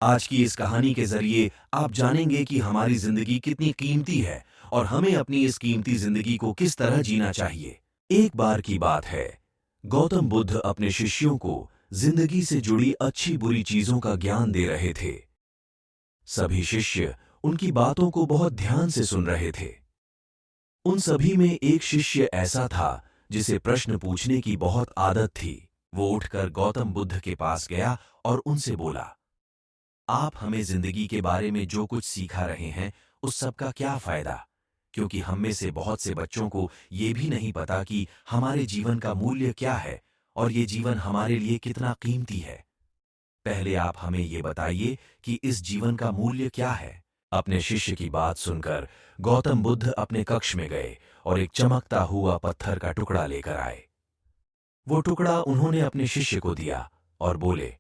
आज की इस कहानी के जरिए आप जानेंगे कि हमारी जिंदगी कितनी कीमती है और हमें अपनी इस कीमती जिंदगी को किस तरह जीना चाहिए। एक बार की बात है, गौतम बुद्ध अपने शिष्यों को जिंदगी से जुड़ी अच्छी बुरी चीजों का ज्ञान दे रहे थे। सभी शिष्य उनकी बातों को बहुत ध्यान से सुन रहे थे। उन सभी में एक शिष्य ऐसा था जिसे प्रश्न पूछने की बहुत आदत थी। वो उठकर गौतम बुद्ध के पास गया और उनसे बोला, आप हमें जिंदगी के बारे में जो कुछ सिखा रहे हैं उस सब का क्या फायदा, क्योंकि हम में से बहुत से बच्चों को ये भी नहीं पता कि हमारे जीवन का मूल्य क्या है और ये जीवन हमारे लिए कितना कीमती है। पहले आप हमें ये बताइए कि इस जीवन का मूल्य क्या है। अपने शिष्य की बात सुनकर गौतम बुद्ध अपने कक्ष में गए और एक चमकता हुआ पत्थर का टुकड़ा लेकर आए। वो टुकड़ा उन्होंने अपने शिष्य को दिया और बोले,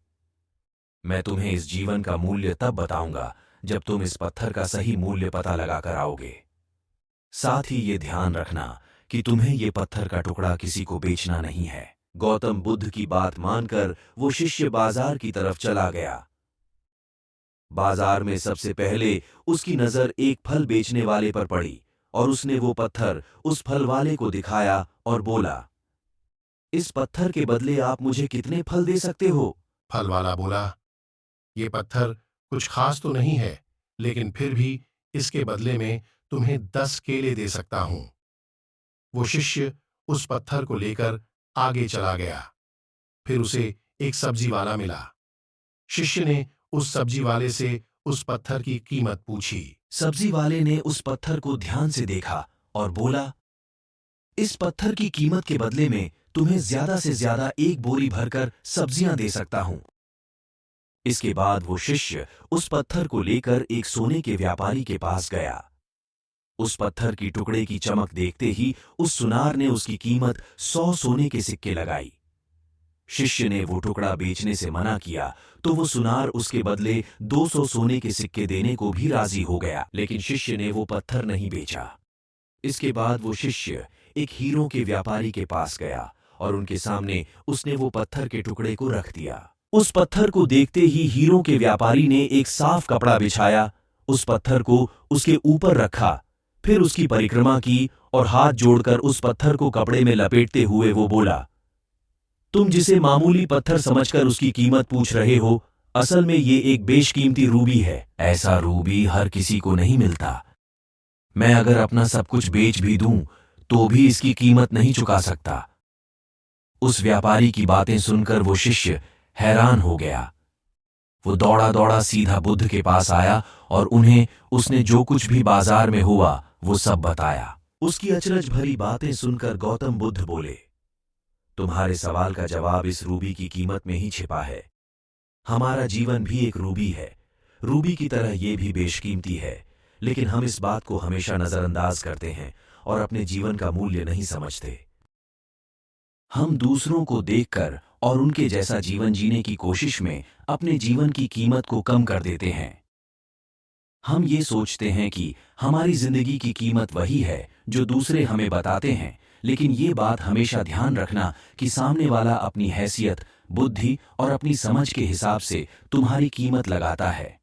मैं तुम्हें इस जीवन का मूल्य तब बताऊंगा जब तुम इस पत्थर का सही मूल्य पता लगाकर आओगे। साथ ही ये ध्यान रखना कि तुम्हें ये पत्थर का टुकड़ा किसी को बेचना नहीं है। गौतम बुद्ध की बात मानकर वो शिष्य बाजार की तरफ चला गया। बाजार में सबसे पहले उसकी नजर एक फल बेचने वाले पर पड़ी और उसने वो पत्थर उस फल वाले को दिखाया और बोला, इस पत्थर के बदले आप मुझे कितने फल दे सकते हो? फल वाला बोला, ये पत्थर कुछ खास तो नहीं है, लेकिन फिर भी इसके बदले में तुम्हें 10 केले दे सकता हूं। वो शिष्य उस पत्थर को लेकर आगे चला गया। फिर उसे एक सब्जी वाला मिला। शिष्य ने उस सब्जी वाले से उस पत्थर की कीमत पूछी। सब्जी वाले ने उस पत्थर को ध्यान से देखा और बोला, इस पत्थर की कीमत के बदले में तुम्हें ज्यादा से ज्यादा एक बोरी भरकर सब्जियां दे सकता हूं। इसके बाद वो शिष्य उस पत्थर को लेकर एक सोने के व्यापारी के पास गया। उस पत्थर की टुकड़े की चमक देखते ही उस सुनार ने उसकी कीमत 100 सोने के सिक्के लगाई। शिष्य ने वो टुकड़ा बेचने से मना किया तो वो सुनार उसके बदले 200 सोने के सिक्के देने को भी राजी हो गया, लेकिन शिष्य ने वो पत्थर नहीं बेचा। इसके बाद वो शिष्य एक हीरों के व्यापारी के पास गया और उनके सामने उसने वो पत्थर के टुकड़े को रख दिया। उस पत्थर को देखते ही हीरों के व्यापारी ने एक साफ कपड़ा बिछाया, उस पत्थर को उसके ऊपर रखा, फिर उसकी परिक्रमा की और हाथ जोड़कर उस पत्थर को कपड़े में लपेटते हुए वो बोला, तुम जिसे मामूली पत्थर समझकर उसकी कीमत पूछ रहे हो, असल में ये एक बेशकीमती रूबी है। ऐसा रूबी हर किसी को नहीं मिलता। मैं अगर अपना सब कुछ बेच भी दूं तो भी इसकी कीमत नहीं चुका सकता। उस व्यापारी की बातें सुनकर वो शिष्य हैरान हो गया। वो दौड़ा दौड़ा सीधा बुद्ध के पास आया और उन्हें उसने जो कुछ भी बाजार में हुआ वो सब बताया। उसकी अचरज भरी बातें सुनकर गौतम बुद्ध बोले, तुम्हारे सवाल का जवाब इस रूबी की कीमत में ही छिपा है। हमारा जीवन भी एक रूबी है। रूबी की तरह ये भी बेशकीमती है, लेकिन हम इस बात को हमेशा नजरअंदाज करते हैं और अपने जीवन का मूल्य नहीं समझते। हम दूसरों को देखकर और उनके जैसा जीवन जीने की कोशिश में अपने जीवन की कीमत को कम कर देते हैं। हम ये सोचते हैं कि हमारी जिंदगी की कीमत वही है जो दूसरे हमें बताते हैं, लेकिन ये बात हमेशा ध्यान रखना कि सामने वाला अपनी हैसियत, बुद्धि और अपनी समझ के हिसाब से तुम्हारी कीमत लगाता है।